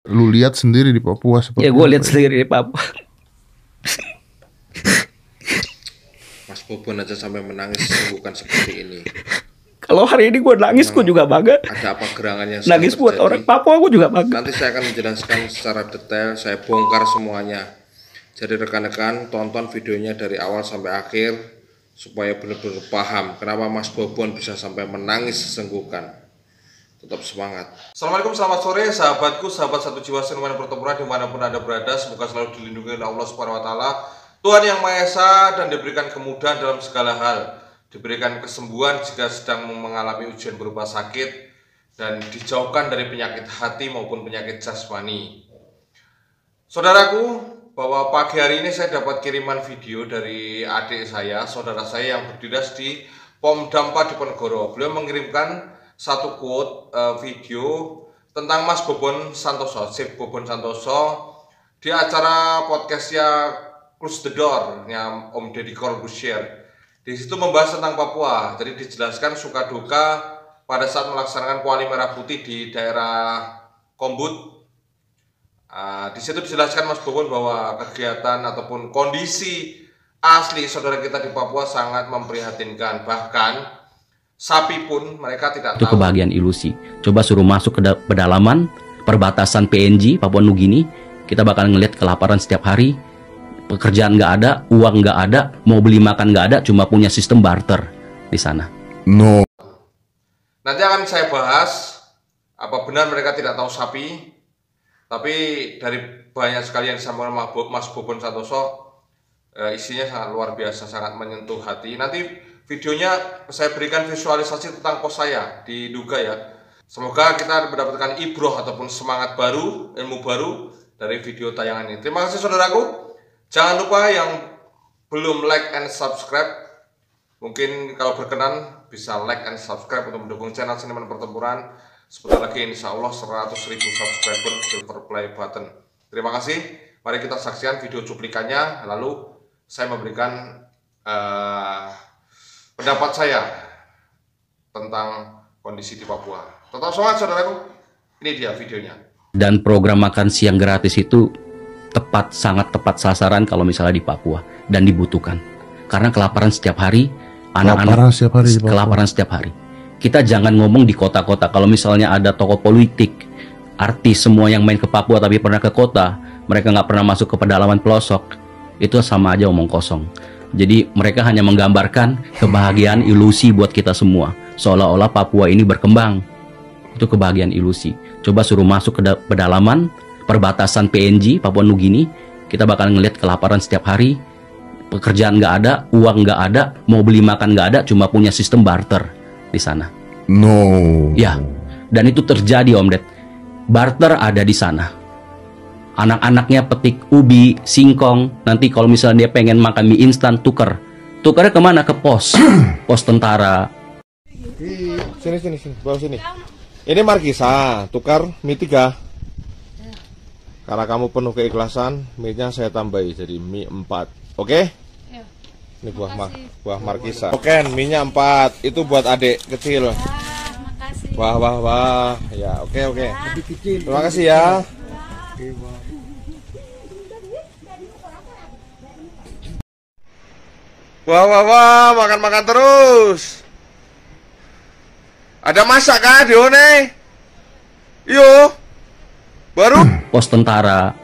lu lihat sendiri di Papua seperti ya gue lihat sendiri di Papua. Mas Bobon aja sampai menangis bukan seperti ini. Kalau hari ini gue nangis, gue juga bangga. Ada apa gerangannya? Nangis buat orang Papua, gue juga bangga. Nanti saya akan menjelaskan secara detail, saya bongkar semuanya. Jadi rekan-rekan tonton videonya dari awal sampai akhir supaya benar-benar paham kenapa Mas Bobon bisa sampai menangis sesenggukan. Tetap semangat. Assalamualaikum, selamat sore sahabatku, sahabat satu jiwa senuman pertempuran dimanapun Anda berada. Semoga selalu dilindungi oleh Allah Subhanahu Wa Taala, Tuhan Yang Maha Esa, dan diberikan kemudahan dalam segala hal. Diberikan kesembuhan jika sedang mengalami ujian berupa sakit, dan dijauhkan dari penyakit hati maupun penyakit jasmani. Saudaraku, bahwa pagi hari ini saya dapat kiriman video dari adik saya, saudara saya yang berdinas di Pom Dampa Diponegoro. Beliau mengirimkan satu quote video tentang Mas Bobon Santoso, Chef Bobon Santoso, di acara podcastnya Close the Door yang Om Deddy Corbusier. Di situ membahas tentang Papua. Jadi dijelaskan suka duka pada saat melaksanakan Kuali Merah Putih di daerah Kombut. Di situ dijelaskan Mas Bobon bahwa kegiatan ataupun kondisi asli saudara kita di Papua sangat memprihatinkan. Bahkan sapi pun mereka tidak tahu. Itu kebahagiaan ilusi. Coba suruh masuk ke pedalaman perbatasan PNG Papua Nugini, kita bakal ngelihat kelaparan setiap hari. Pekerjaan nggak ada, uang nggak ada, mau beli makan nggak ada, cuma punya sistem barter di sana. No. Nanti akan saya bahas apa benar mereka tidak tahu sapi. Tapi dari banyak sekali yang disampaikan Mas Bobon Santoso, isinya sangat luar biasa, sangat menyentuh hati. Nanti videonya saya berikan visualisasi tentang pos saya di Duga ya. Semoga kita mendapatkan ibroh ataupun semangat baru, ilmu baru dari video tayangan ini. Terima kasih saudaraku. Jangan lupa yang belum like and subscribe, mungkin kalau berkenan bisa like and subscribe untuk mendukung channel Seniman Pertempuran. Sebentar lagi insya Allah 100.000 subscriber, silver play button. Terima kasih. Mari kita saksikan video cuplikannya, lalu saya memberikan pendapat saya tentang kondisi di Papua. Tetap semangat saudaraku. Ini dia videonya. Dan program makan siang gratis itu tepat, sangat tepat sasaran kalau misalnya di Papua, dan dibutuhkan karena kelaparan setiap hari, anak-anak kelaparan setiap hari. Kita jangan ngomong di kota-kota. Kalau misalnya ada tokoh politik, artis semua yang main ke Papua tapi pernah ke kota, mereka nggak pernah masuk ke pedalaman pelosok, itu sama aja omong kosong. Jadi mereka hanya menggambarkan kebahagiaan ilusi buat kita semua, seolah-olah Papua ini berkembang. Itu kebahagiaan ilusi. Coba suruh masuk ke pedalaman perbatasan PNG Papua Nugini, kita bakal ngelihat kelaparan setiap hari. Pekerjaan nggak ada, uang nggak ada, mau beli makan nggak ada, cuma punya sistem barter di sana. No. Ya, dan itu terjadi Om Ded. Barter ada di sana. Anak-anaknya petik ubi, singkong. Nanti kalau misalnya dia pengen makan mie instan, tukernya kemana? Ke pos, pos tentara. Sini, bawa sini. Ini markisa, tukar mie 3. Karena kamu penuh keikhlasan, mie-nya saya tambahi jadi mie 4. Oke? Ya. Ini buah markisa. Oke, mie-nya 4. Itu buat adik kecil. Makasih. Wah. Ya, oke. Terima kasih ya. Wah, makan terus. Ada masak kah, Dione? Yo. Baru Pos tentara,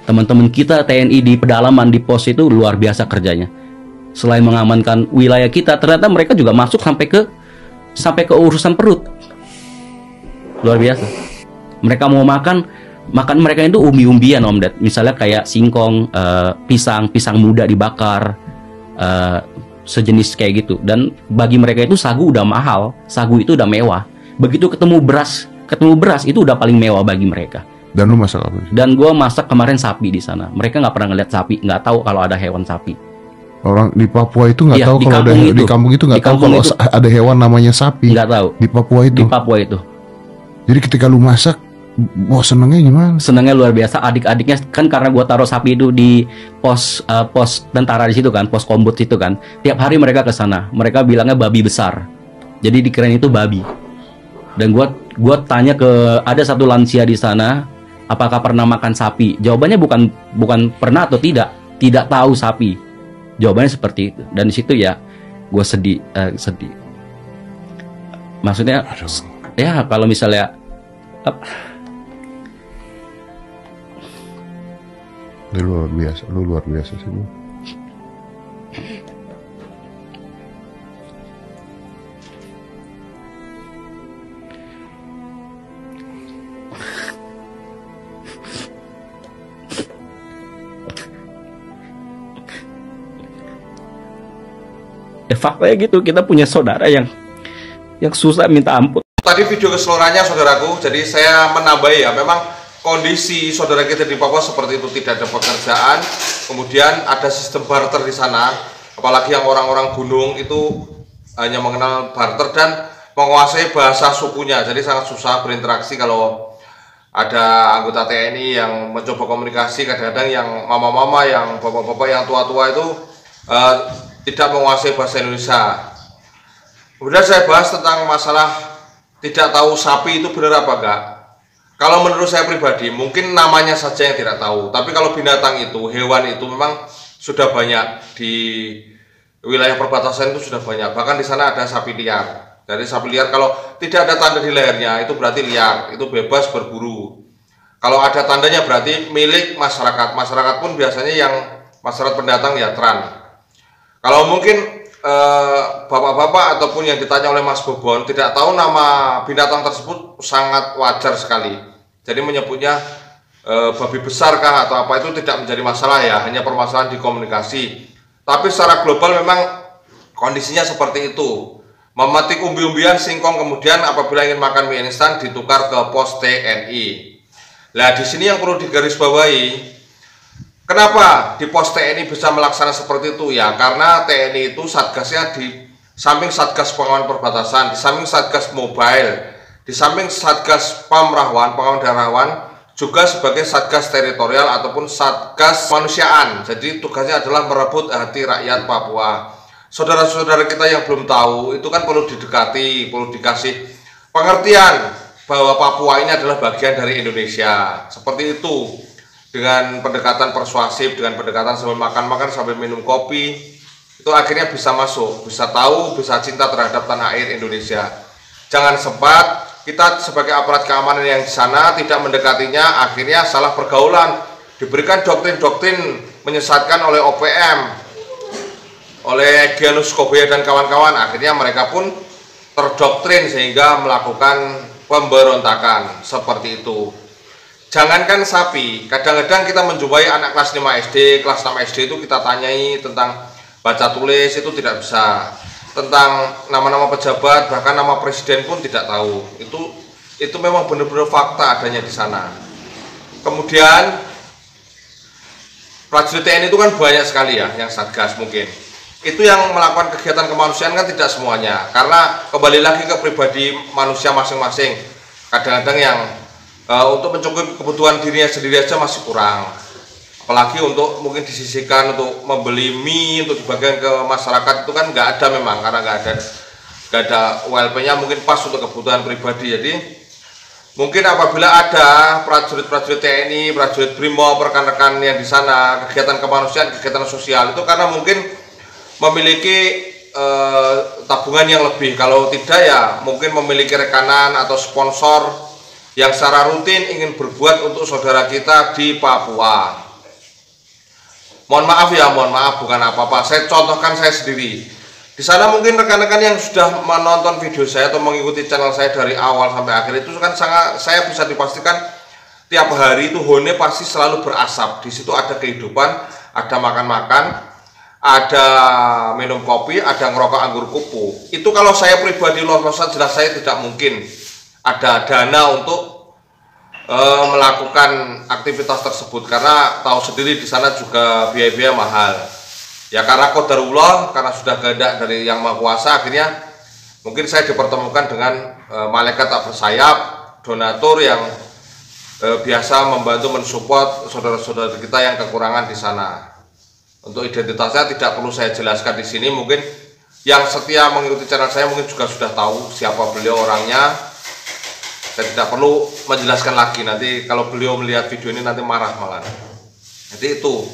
teman-teman kita TNI di pedalaman di pos itu luar biasa kerjanya. Selain mengamankan wilayah kita, ternyata mereka juga masuk sampai ke urusan perut. Luar biasa. Mereka mau makan mereka itu umbi-umbian Om Ded. Misalnya kayak singkong, pisang muda dibakar, sejenis kayak gitu. Dan bagi mereka itu sagu udah mahal, sagu itu udah mewah. Begitu ketemu beras itu udah paling mewah bagi mereka. Dan lu masak apa? Dan gue masak kemarin sapi di sana. Mereka nggak pernah ngeliat sapi, nggak tahu kalau ada hewan sapi. Orang di Papua itu nggak Iya, tahu kalau di kampung itu nggak tahu kalau ada hewan namanya sapi. Nggak tahu. Di Papua itu. Di Papua itu. Jadi ketika lu masak, wah senengnya gimana? Senengnya luar biasa. Adik-adiknya kan karena gue taruh sapi itu di pos tentara di situ kan, pos kombut situ kan. Tiap hari mereka ke sana. Mereka bilangnya babi besar. Jadi dikirain itu babi. Dan gue tanya ke ada satu lansia di sana Apakah pernah makan sapi? Jawabannya bukan pernah atau tidak tahu sapi. Jawabannya seperti itu. Dan di situ ya gue sedih. Maksudnya ya kalau misalnya lu luar biasa sih. Ya faktanya gitu, kita punya saudara yang susah minta ampun. Tadi video keseluruhannya saudaraku, jadi saya menambahi ya, memang kondisi saudara kita di Papua seperti itu, tidak ada pekerjaan, kemudian ada sistem barter di sana, apalagi yang orang-orang gunung itu hanya mengenal barter dan menguasai bahasa sukunya, jadi sangat susah berinteraksi. Kalau ada anggota TNI yang mencoba komunikasi, kadang-kadang yang mama-mama, yang bapak-bapak, yang tua-tua itu tidak menguasai bahasa Indonesia. Kemudian saya bahas tentang masalah tidak tahu sapi itu benar apa enggak. Kalau menurut saya pribadi, mungkin namanya saja yang tidak tahu. Tapi kalau binatang itu, hewan itu memang sudah banyak di wilayah perbatasan itu sudah banyak. Bahkan di sana ada sapi liar. Dari sapi liar kalau tidak ada tanda di lehernya itu berarti liar, itu bebas berburu. Kalau ada tandanya berarti milik masyarakat. Masyarakat pun biasanya yang masyarakat pendatang ya tran. Kalau mungkin bapak-bapak ataupun yang ditanya oleh Mas Bobon tidak tahu nama binatang tersebut, sangat wajar sekali. Jadi menyebutnya babi besar kah atau apa itu tidak menjadi masalah ya, hanya permasalahan di komunikasi. Tapi secara global memang kondisinya seperti itu. Memetik umbi-umbian singkong, kemudian apabila ingin makan mie instan ditukar ke pos TNI. Nah di sini yang perlu digarisbawahi, kenapa di pos TNI bisa melaksanakan seperti itu ya? Karena TNI itu satgasnya di samping satgas pengaman perbatasan, di samping satgas mobile, di samping satgas Pamrahwan, pengaman daerah rawan, juga sebagai satgas teritorial ataupun satgas kemanusiaan. Jadi tugasnya adalah merebut hati rakyat Papua. Saudara-saudara kita yang belum tahu itu kan perlu didekati, perlu dikasih pengertian bahwa Papua ini adalah bagian dari Indonesia. Seperti itu. Dengan pendekatan persuasif, dengan pendekatan sambil makan-makan, sambil minum kopi, itu akhirnya bisa masuk, bisa tahu, bisa cinta terhadap tanah air Indonesia. Jangan sempat kita sebagai aparat keamanan yang di sana tidak mendekatinya, akhirnya salah pergaulan, diberikan doktrin-doktrin menyesatkan oleh OPM, oleh Gianus Kobe dan kawan-kawan, akhirnya mereka pun terdoktrin sehingga melakukan pemberontakan seperti itu. Jangankan sapi, kadang-kadang kita menjumpai anak kelas 5 SD, kelas 6 SD itu kita tanyai tentang baca tulis itu tidak bisa, tentang nama-nama pejabat, bahkan nama presiden pun tidak tahu. Itu memang benar-benar fakta adanya di sana. Kemudian prajurit TNI itu kan banyak sekali ya, yang satgas mungkin. Itu yang melakukan kegiatan kemanusiaan kan tidak semuanya, karena kembali lagi ke pribadi manusia masing-masing. Kadang-kadang yang untuk mencukupi kebutuhan dirinya sendiri aja masih kurang, apalagi untuk mungkin disisihkan untuk membeli mie untuk dibagikan ke masyarakat itu kan nggak ada memang, karena nggak ada ULP-nya mungkin pas untuk kebutuhan pribadi. Jadi mungkin apabila ada prajurit-prajurit TNI, prajurit Brimob, rekan-rekan yang di sana kegiatan kemanusiaan, kegiatan sosial itu karena mungkin memiliki tabungan yang lebih, kalau tidak ya mungkin memiliki rekanan atau sponsor yang secara rutin ingin berbuat untuk saudara kita di Papua. Mohon maaf bukan apa-apa. Saya contohkan saya sendiri. Di sana mungkin rekan-rekan yang sudah menonton video saya atau mengikuti channel saya dari awal sampai akhir itu kan sangat, saya bisa dipastikan tiap hari itu Hone pasti selalu berasap. Di situ ada kehidupan, ada makan-makan, ada minum kopi, ada ngerokok anggur kupu. Itu kalau saya pribadi los-losan jelas saya tidak mungkin ada dana untuk melakukan aktivitas tersebut, karena tahu sendiri di sana juga biaya-biaya mahal. Ya karena qadarullah, karena sudah kehendak dari Yang Maha Kuasa, akhirnya mungkin saya dipertemukan dengan malaikat tak bersayap, donatur yang biasa membantu mensupport saudara-saudara kita yang kekurangan di sana. Untuk identitasnya tidak perlu saya jelaskan di sini, mungkin yang setia mengikuti channel saya mungkin juga sudah tahu siapa beliau orangnya. Saya tidak perlu menjelaskan lagi, nanti kalau beliau melihat video ini nanti marah malah. Jadi itu,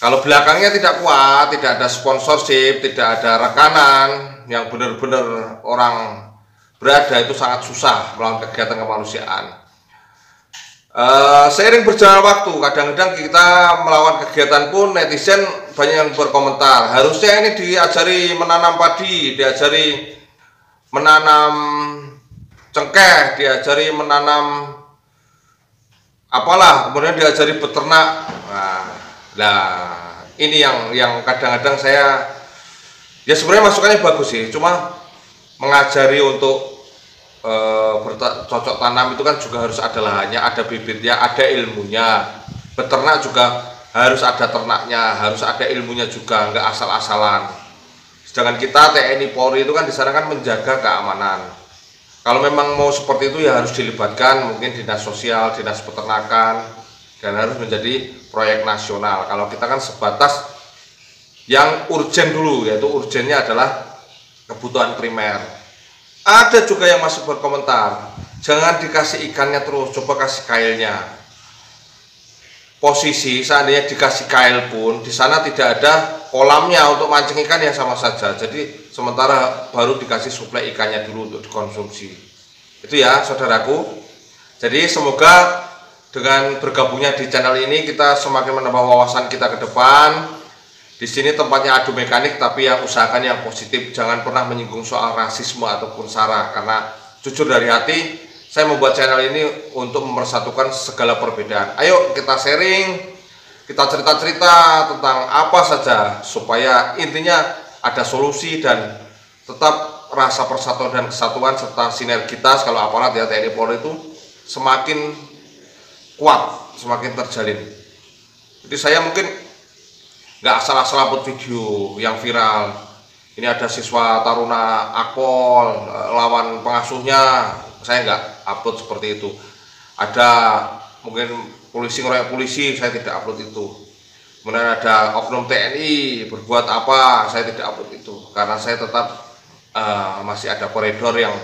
kalau belakangnya tidak kuat, tidak ada sponsorship, tidak ada rekanan yang benar-benar orang berada, itu sangat susah melawan kegiatan kemanusiaan. Seiring berjalan waktu, kadang-kadang kita melawan kegiatan pun netizen banyak yang berkomentar, harusnya ini diajari menanam padi, diajari menanam cengkeh, diajari menanam apalah, kemudian diajari beternak. Nah, ini yang kadang-kadang saya, ya sebenarnya masukannya bagus sih, cuma mengajari untuk bercocok tanam itu kan juga harus ada lahannya, ada bibitnya, ada ilmunya. Beternak juga harus ada ternaknya, harus ada ilmunya juga, nggak asal-asalan. Sedangkan kita TNI Polri itu kan di sana kan menjaga keamanan. Kalau memang mau seperti itu ya harus dilibatkan mungkin dinas sosial, dinas peternakan, dan harus menjadi proyek nasional. Kalau kita kan sebatas yang urgen dulu, yaitu urgennya adalah kebutuhan primer. Ada juga yang masih berkomentar, jangan dikasih ikannya terus, coba kasih kailnya. Posisi seandainya dikasih kail pun di sana tidak ada kolamnya untuk mancing ikan yang sama saja. Jadi sementara baru dikasih suplai ikannya dulu untuk dikonsumsi. Itu ya saudaraku. Jadi semoga dengan bergabungnya di channel ini kita semakin menambah wawasan kita ke depan. Di sini tempatnya adu mekanik, tapi yang usahakan yang positif, jangan pernah menyinggung soal rasisme ataupun sara, karena jujur dari hati saya membuat channel ini untuk mempersatukan segala perbedaan. Ayo kita sharing, kita cerita-cerita tentang apa saja supaya intinya ada solusi dan tetap rasa persatuan dan kesatuan serta sinergitas kalau aparat ya TNI Polri itu semakin kuat, semakin terjalin. Jadi saya mungkin nggak asal-asal upload video yang viral. Ini ada siswa taruna akpol lawan pengasuhnya, saya nggak upload seperti itu. Ada mungkin polisi ngeroyok polisi, saya tidak upload itu. Kemudian ada oknum TNI berbuat apa, saya tidak upload itu, karena saya tetap masih ada koridor yang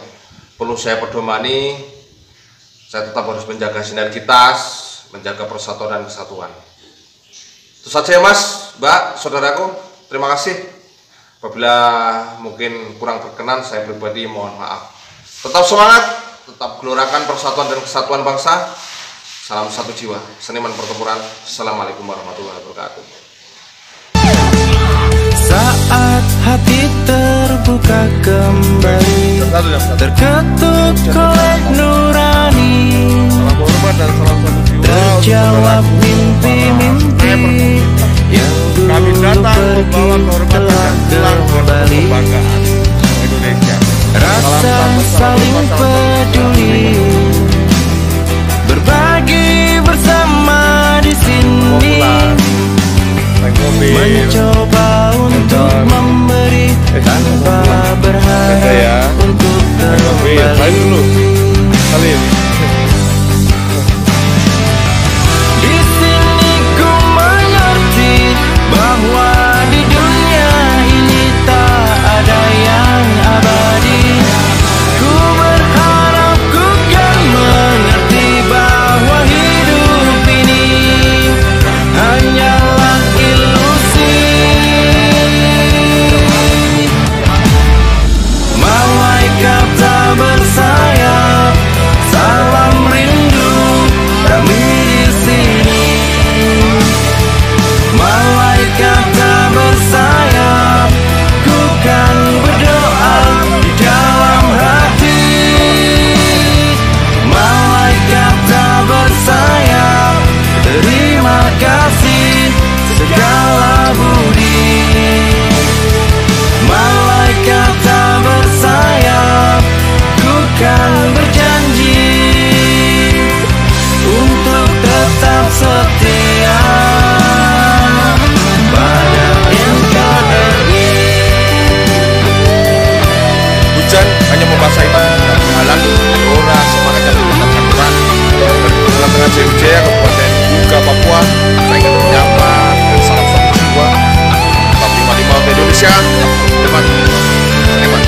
perlu saya pedomani. Saya tetap harus menjaga sinergitas, menjaga persatuan dan kesatuan. Itu saja ya Mas, Mbak, saudaraku, terima kasih. Apabila mungkin kurang berkenan, saya pribadi mohon maaf. Tetap semangat, tetap gelorakan persatuan dan kesatuan bangsa. Salam satu jiwa, seniman pertempuran. Assalamualaikum warahmatullahi wabarakatuh. Saat hati terbuka kembali, terketuk oleh nurani, terjawab mimpi-mimpi yang dulu pergi telah kembali. Rasa saling peduli, berbagi bersama di sini, mencoba untuk memberi tanpa berharap untuk kembali. Di sini ku mengerti bahwa di dunia ini tak ada yang abadi. Ku berharap ku kan mengerti bahwa hidup ini hanyalah ilusi. Malaikat tak bersayap, salam rindu kami di sini. Malaikat tak bersayap, ku kan berdoa di dalam hati. Malaikat tak bersayap, terima kasih segala budi. Malaikat tak bersayap, ku kan berjanji untuk tetap setia pada NKRI. Hujan hanya membasahi tak menghalang gelora semangat yang ditetapkan Tuhan dari tengah-tengah Jaya Kabupaten Duga Papua. Saya ingin menyapa dan salam satu jiwa. Tetap 55 untuk Indonesia. Hebat, hebat.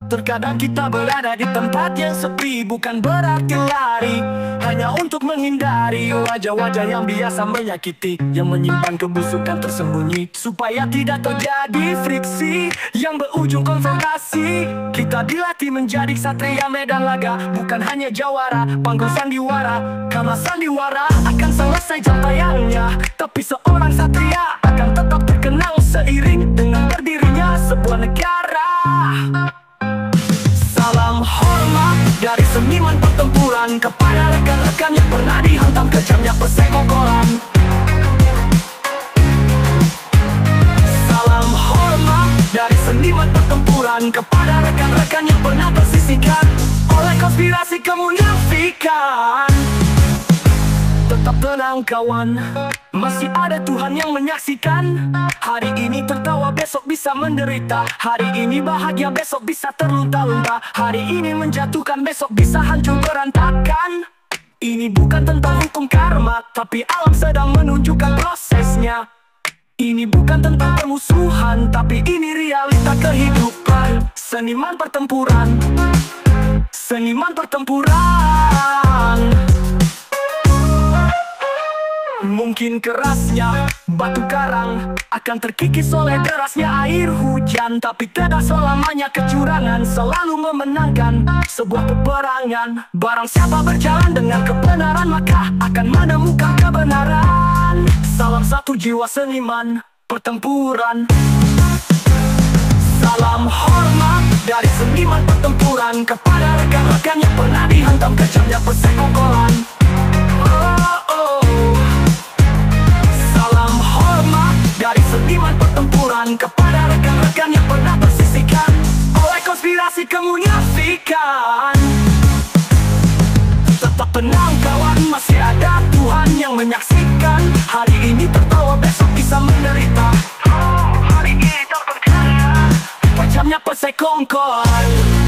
Terkadang kita berada di tempat yang sepi, bukan berarti lari, hanya untuk menghindari wajah-wajah yang biasa menyakiti, yang menyimpan kebusukan tersembunyi, supaya tidak terjadi friksi yang berujung konfrontasi. Kita dilatih menjadi satria medan laga, bukan hanya jawara panggung sandiwara. Karena sandiwara akan selesai jam tayangnya, tapi seorang satria akan tetap terkenang seiring dengan berdirinya sebuah negara. Salam hormat dari seniman pertempuran kepada rekan-rekan yang pernah dihantam kejamnya persekongkolan. Salam hormat dari seniman pertempuran kepada rekan-rekan yang pernah tersisihkan oleh konspirasi kemunafikan. Tetap tenang kawan, masih ada Tuhan yang menyaksikan. Hari ini tertawa, besok bisa menderita. Hari ini bahagia, besok bisa terlunta-lunta. Hari ini menjatuhkan, besok bisa hancur berantakan. Ini bukan tentang hukum karma, tapi alam sedang menunjukkan prosesnya. Ini bukan tentang permusuhan, tapi ini realita kehidupan. Seniman pertempuran, seniman pertempuran. Mungkin kerasnya batu karang akan terkikis oleh derasnya air hujan, tapi tidak selamanya kecurangan selalu memenangkan sebuah peperangan. Barang siapa berjalan dengan kebenaran, maka akan menemukan kebenaran. Salam satu jiwa seniman pertempuran. Salam hormat dari seniman pertempuran kepada rekan-rekan yang pernah dihantam kejamnya persekongkolan. Salam hormat dari seniman pertempuran kepada rekan-rekan yang pernah tersisihkan oleh konspirasi kemunafikan. Tetap tenang kawan, masih ada Tuhan yang menyaksikan. Hari ini tertawa, besok bisa menderita. Hari ini tak percaya, pajamnya persekongkolan.